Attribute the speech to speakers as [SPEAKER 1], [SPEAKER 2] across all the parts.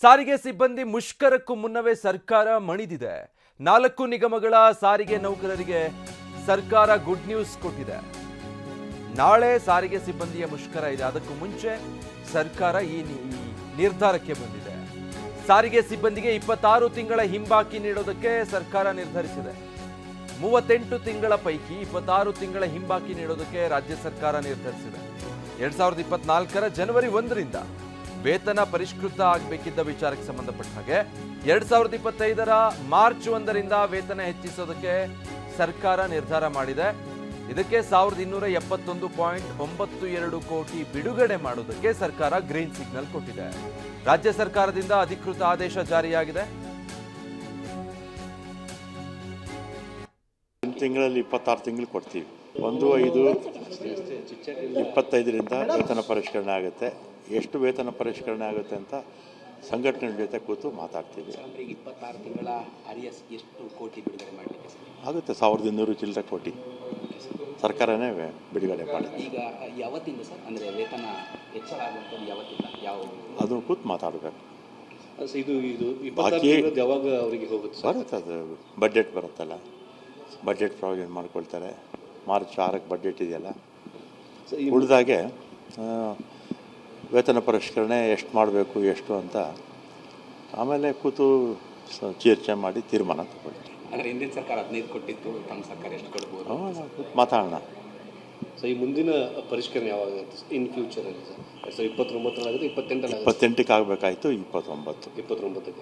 [SPEAKER 1] ಸಾರಿಗೆ ಸಿಬ್ಬಂದಿ ಮುಷ್ಕರಕ್ಕೂ ಮುನ್ನವೇ ಸರ್ಕಾರ ಮಣಿದಿದೆ. 4 ನಿಗಮಗಳ ಸಾರಿಗೆ ನೌಕರರಿಗೆ ಸರ್ಕಾರ ಗುಡ್ ನ್ಯೂಸ್ ಕೊಟ್ಟಿದೆ. ನಾಳೆ ಸಾರಿಗೆ ಸಿಬ್ಬಂದಿಯ ಮುಷ್ಕರ ಇದೆ. ಅದಕ್ಕೂ ಮುಂಚೆ ಸರ್ಕಾರ ಈ ನಿರ್ಧಾರಕ್ಕೆ ಬಂದಿದೆ. ಸಾರಿಗೆ ಸಿಬ್ಬಂದಿಗೆ 26 ತಿಂಗಳ ಹಿಂಬಾಕಿ ನೀಡೋದಕ್ಕೆ ಸರ್ಕಾರ ನಿರ್ಧರಿಸಿದೆ. 38 ತಿಂಗಳ ಪೈಕಿ 26 ತಿಂಗಳ ಹಿಂಬಾಕಿ ನೀಡೋದಕ್ಕೆ ರಾಜ್ಯ ಸರ್ಕಾರ ನಿರ್ಧರಿಸಿದೆ. 2024ರ ಜನವರಿ 1ರಿಂದ ವೇತನ ಪರಿಷ್ಕೃತ ಆಗಬೇಕಿದ್ದ ವಿಚಾರಕ್ಕೆ ಸಂಬಂಧಪಟ್ಟ ಹಾಗೆ 2025ರ ಮಾರ್ಚ್ 1ರಿಂದ ವೇತನ ಹೆಚ್ಚಿಸೋದಕ್ಕೆ ಸರ್ಕಾರ ನಿರ್ಧಾರ ಮಾಡಿದೆ. ಇದಕ್ಕೆ 1271.92 ಕೋಟಿ ಬಿಡುಗಡೆ ಮಾಡೋದಕ್ಕೆ ಸರ್ಕಾರ ಗ್ರೀನ್ ಸಿಗ್ನಲ್ ಕೊಟ್ಟಿದೆ. ರಾಜ್ಯ ಸರ್ಕಾರದಿಂದ ಅಧಿಕೃತ ಆದೇಶ ಜಾರಿಯಾಗಿದೆ.
[SPEAKER 2] ತಿಂಗಳಲ್ಲಿ 26 ತಿಂಗಳು ಕೊಡ್ತೀವಿ. 1/5/25ರಿಂದ ವೇತನ ಪರಿಷ್ಕರಣೆ ಆಗುತ್ತೆ. ಎಷ್ಟು ವೇತನ ಪರಿಷ್ಕರಣೆ ಆಗುತ್ತೆ ಅಂತ ಸಂಘಟನೆ ಜೊತೆ ಕೂತು ಮಾತಾಡ್ತೀವಿ.
[SPEAKER 3] 26 ತಿಂಗಳ ಆರ್ಎಸ್ ಎಷ್ಟು ಕೋಟಿ ಬಿಡುಗಡೆ ಮಾಡಲಿಕ್ಕೆ
[SPEAKER 2] ಆಗುತ್ತೆ? 1200 ಚಿಲ್ಲರೆ ಕೋಟಿ ಸರ್ಕಾರನೇ ಬಿಡುಗಡೆ ಮಾಡುತ್ತೆ.
[SPEAKER 3] ಈಗ ಯಾವತ್ತಿಂದ ಸರ್ ಅಂದರೆ ವೇತನ ಹೆಚ್ಚಳ ಆಗುವಂಥದ್ದು ಯಾವತ್ತಿಂದ
[SPEAKER 2] ಅದು ಕೂತು ಮಾತಾಡಬೇಕು.
[SPEAKER 4] ಬಾಕಿ ಯಾವಾಗ ಅವರಿಗೆ ಹೋಗುತ್ತೆ?
[SPEAKER 2] ಬರುತ್ತೆ, ಅದು ಬಡ್ಜೆಟ್ ಬರುತ್ತಲ್ಲ, ಬಡ್ಜೆಟ್ ಪ್ರಾವಿಷನ್ ಮಾಡ್ಕೊಳ್ತಾರೆ. ಮಾರ್ಚ್ 6ಕ್ಕೆ ಬಡ್ಜೆಟ್ ಇದೆಯಲ್ಲ, ಉಳಿದಾಗೆ ವೇತನ ಪರಿಷ್ಕರಣೆ ಎಷ್ಟು ಮಾಡಬೇಕು ಎಷ್ಟು ಅಂತ ಆಮೇಲೆ ಕೂತು ಚರ್ಚೆ ಮಾಡಿ ತೀರ್ಮಾನ ತಗೊಳ್ತೀವಿ.
[SPEAKER 3] ಅಂದರೆ ಹಿಂದಿನ ಸರ್ಕಾರ 15 ಕೊಟ್ಟಿತ್ತು, ತಮ್ಮ ಸರ್ಕಾರ ಎಷ್ಟು ಕೊಡ್ಬೋದು
[SPEAKER 2] ಮಾತಾಡೋಣ.
[SPEAKER 4] ಸೊ ಈ ಮುಂದಿನ ಪರಿಷ್ಕರಣೆ ಯಾವಾಗ ಇನ್ ಫ್ಯೂಚರ್ ಅಲ್ಲಿ ಸರ್? 29 ಆಗುತ್ತೆ,
[SPEAKER 2] 28ಕ್ಕೆ ಆಗಬೇಕಾಯ್ತು, 29ಕ್ಕೆ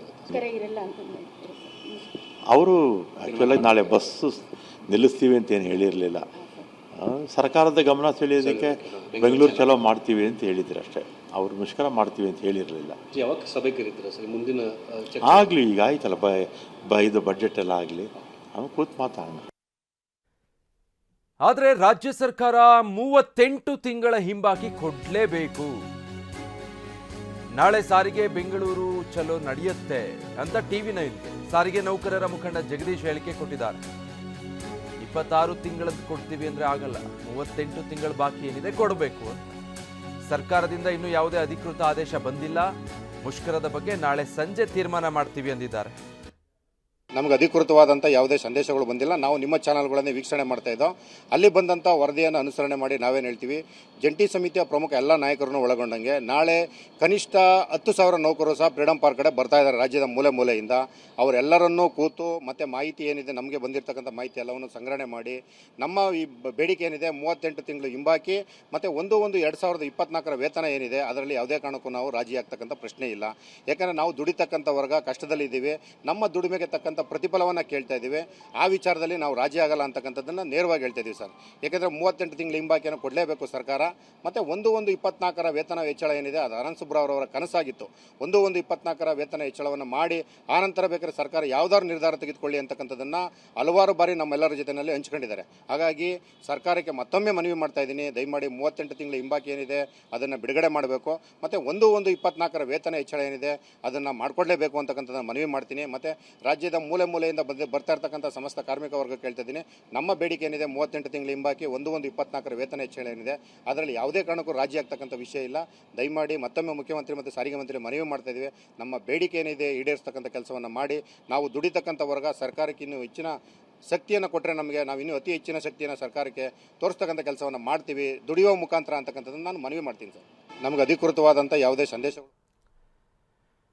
[SPEAKER 2] ಅವರು ಆ್ಯಕ್ಚುಲಾಗಿ ನಾಳೆ ಬಸ್ಸು ನಿಲ್ಲಿಸ್ತೀವಿ ಅಂತ ಏನು ಹೇಳಿರಲಿಲ್ಲ. ಸರ್ಕಾರದ ಗಮನ ಸೆಳೆಯೋದಕ್ಕೆ ಬೆಂಗಳೂರು ಚಲೋ ಮಾಡ್ತೀವಿ ಅಂತ ಹೇಳಿದ್ರು ಅಷ್ಟೇ. ಅವರು ಮುಷ್ಕರ ಮಾಡ್ತೀವಿ ಅಂತ ಹೇಳಿರಲಿಲ್ಲ.
[SPEAKER 4] ಯಾವಾಗ ಸಭೆ ಕರೀತೀರಾ ಸರ್? ಮುಂದಿನ
[SPEAKER 2] ಆಗಲಿ, ಈಗ ಆಯ್ತಲ್ಲ, ಇದು ಬಡ್ಜೆಟ್ ಎಲ್ಲ ಆಗಲಿ, ಅವ್ನು ಕೂತು ಮಾತಾಡೋಣ.
[SPEAKER 1] ಆದರೆ ರಾಜ್ಯ ಸರ್ಕಾರ 38 ತಿಂಗಳ ಹಿಂಬಾಕಿ ಕೊಡಲೇಬೇಕು. ನಾಳೆ ಸಾರಿಗೆ ಬೆಂಗಳೂರು ಚಲೋ ನಡೆಯುತ್ತೆ ಅಂತ TV9 ಸಾರಿಗೆ ನೌಕರರ ಮುಖಂಡ ಜಗದೀಶ್ ಹೇಳಿಕೆ ಕೊಟ್ಟಿದ್ದಾರೆ. 26 ತಿಂಗಳದ್ದು ಕೊಡ್ತೀವಿ ಅಂದ್ರೆ ಆಗಲ್ಲ, 38 ತಿಂಗಳ ಬಾಕಿ ಏನಿದೆ ಕೊಡಬೇಕು ಅಂತ. ಸರ್ಕಾರದಿಂದ ಇನ್ನೂ ಯಾವುದೇ ಅಧಿಕೃತ ಆದೇಶ ಬಂದಿಲ್ಲ. ಮುಷ್ಕರದ ಬಗ್ಗೆ ನಾಳೆ ಸಂಜೆ ತೀರ್ಮಾನ ಮಾಡ್ತೀವಿ ಅಂದಿದ್ದಾರೆ.
[SPEAKER 5] ನಮಗೆ ಅಧಿಕೃತವಾದಂಥ ಯಾವುದೇ ಸಂದೇಶಗಳು ಬಂದಿಲ್ಲ. ನಾವು ನಿಮ್ಮ ಚಾನಲ್ಗಳನ್ನೇ ವೀಕ್ಷಣೆ ಮಾಡ್ತಾ ಇದ್ದೋ. ಅಲ್ಲಿ ಬಂದಂಥ ವರದಿಯನ್ನು ಅನುಸರಣೆ ಮಾಡಿ ನಾವೇನು ಹೇಳ್ತೀವಿ, ಜಂಟಿ ಸಮಿತಿಯ ಪ್ರಮುಖ ಎಲ್ಲ ನಾಯಕರನ್ನು ಒಳಗೊಂಡಂಗೆ ನಾಳೆ ಕನಿಷ್ಠ 10,000 ನೌಕರರು ಸಹ ಫ್ರೀಡಂ ಪಾರ್ಕ್ ಕಡೆ ಬರ್ತಾ ಇದ್ದಾರೆ. ರಾಜ್ಯದ ಮೂಲೆ ಮೂಲೆಯಿಂದ ಅವರೆಲ್ಲರನ್ನೂ ಕೂತು ಮತ್ತು ಮಾಹಿತಿ ಏನಿದೆ, ನಮಗೆ ಬಂದಿರತಕ್ಕಂಥ ಮಾಹಿತಿ ಎಲ್ಲವನ್ನು ಸಂಗ್ರಹಣೆ ಮಾಡಿ ನಮ್ಮ ಈ ಬೇಡಿಕೆ ಏನಿದೆ 38 ತಿಂಗಳು ಹಿಂಬಾಕಿ ಮತ್ತು 1/1/2024ರ ವೇತನ ಏನಿದೆ ಅದರಲ್ಲಿ ಯಾವುದೇ ಕಾರಣಕ್ಕೂ ನಾವು ರಾಜಿ ಆಗ್ತಕ್ಕಂಥ ಪ್ರಶ್ನೆ ಇಲ್ಲ. ಯಾಕಂದರೆ ನಾವು ದುಡಿತಕ್ಕಂಥ ವರ್ಗ ಕಷ್ಟದಲ್ಲಿದ್ದೀವಿ. ನಮ್ಮ ದುಡಿಮೆಗೆ ತಕ್ಕಂಥ ಪ್ರತಿಫಲವನ್ನು ಕೇಳ್ತಾ ಇದ್ದೀವಿ. ಆ ವಿಚಾರದಲ್ಲಿ ನಾವು ರಾಜಿ ಆಗಲ್ಲ ಅಂತಕ್ಕಂಥದ್ದನ್ನು ನೇರವಾಗಿ ಹೇಳ್ತಾ ಇದ್ದೀವಿ ಸರ್. ಯಾಕೆಂದರೆ 38 ತಿಂಗಳ ಹಿಂಬಾಕಿಯನ್ನು ಕೊಡಲೇಬೇಕು ಸರ್ಕಾರ. ಮತ್ತು 1/1/24ರ ವೇತನ ಹೆಚ್ಚಳ ಏನಿದೆ ಅದು ಅನಂತ ಸುಬ್ರಾವ್ರವರ ಕನಸಾಗಿತ್ತು. 1/1/24ರ ವೇತನ ಹೆಚ್ಚಳವನ್ನು ಮಾಡಿ ಆನಂತರ ಬೇಕಾದ್ರೆ ಸರ್ಕಾರ ಯಾವುದಾದ್ರು ನಿರ್ಧಾರ ತೆಗೆದುಕೊಳ್ಳಿ ಅಂತಕ್ಕಂಥದ್ದನ್ನು ಹಲವಾರು ಬಾರಿ ನಮ್ಮೆಲ್ಲರ ಜೊತೆಯಲ್ಲಿ ಹಂಚ್ಕೊಂಡಿದ್ದಾರೆ. ಹಾಗಾಗಿ ಸರ್ಕಾರಕ್ಕೆ ಮತ್ತೊಮ್ಮೆ ಮನವಿ ಮಾಡ್ತಾ ಇದ್ದೀನಿ, ದಯಮಾಡಿ 38 ತಿಂಗಳ ಹಿಂಬಾಕಿ ಏನಿದೆ ಅದನ್ನು ಬಿಡುಗಡೆ ಮಾಡಬೇಕು. ಮತ್ತು 1/1/24ರ ವೇತನ ಹೆಚ್ಚಳ ಏನಿದೆ ಅದನ್ನು ಮಾಡಿಕೊಡ್ಲೇಬೇಕು ಅಂತಕ್ಕಂಥದ್ದನ್ನು ಮನವಿ ಮಾಡ್ತೀನಿ. ಮತ್ತು ರಾಜ್ಯದ ಮೂಲೆಯಿಂದ ಬರ್ತಾ ಇರ್ತಕ್ಕಂಥ ಸಮಸ್ತ ಕಾರ್ಮಿಕ ವರ್ಗ ಕೇಳ್ತಾ ಇದ್ದೀನಿ, ನಮ್ಮ ಬೇಡಿಕೆ ಏನಿದೆ 38 ತಿಂಗಳ ಹಿಂಬಾಕಿ 1/1/24ರ ವೇತನ ಹೆಚ್ಚಳ ಏನಿದೆ ಅದರಲ್ಲಿ ಯಾವುದೇ ಕಾರಣಕ್ಕೂ ರಾಜಿ ಆಗ್ತಕ್ಕಂಥ ವಿಷಯ ಇಲ್ಲ. ದಯಮಾಡಿ ಮತ್ತೊಮ್ಮೆ ಮುಖ್ಯಮಂತ್ರಿ ಮತ್ತು ಸಾರಿಗೆ ಮಂತ್ರಿ ಮನವಿ ಮಾಡ್ತಾ ಇದ್ದೀವಿ, ನಮ್ಮ ಬೇಡಿಕೆ ಏನಿದೆ ಈಡೇರಿಸ್ತಕ್ಕಂಥ ಕೆಲಸವನ್ನು ಮಾಡಿ. ನಾವು ದುಡಿತಕ್ಕಂಥ ವರ್ಗ ಸರ್ಕಾರಕ್ಕೆ ಇನ್ನೂ ಹೆಚ್ಚಿನ ಶಕ್ತಿಯನ್ನು ಕೊಟ್ಟರೆ ನಾವು ಇನ್ನೂ ಅತಿ ಹೆಚ್ಚಿನ ಶಕ್ತಿಯನ್ನು ಸರ್ಕಾರಕ್ಕೆ ತೋರಿಸ್ತಕ್ಕಂಥ ಕೆಲಸವನ್ನು ಮಾಡ್ತೀವಿ ದುಡಿಯುವ ಮುಖಾಂತರ ಅಂತಕ್ಕಂಥದ್ದನ್ನು ನಾನು ಮನವಿ ಮಾಡ್ತೀನಿ ಸರ್. ನಮಗೆ ಅಧಿಕೃತವಾದಂಥ ಯಾವುದೇ ಸಂದೇಶಗಳು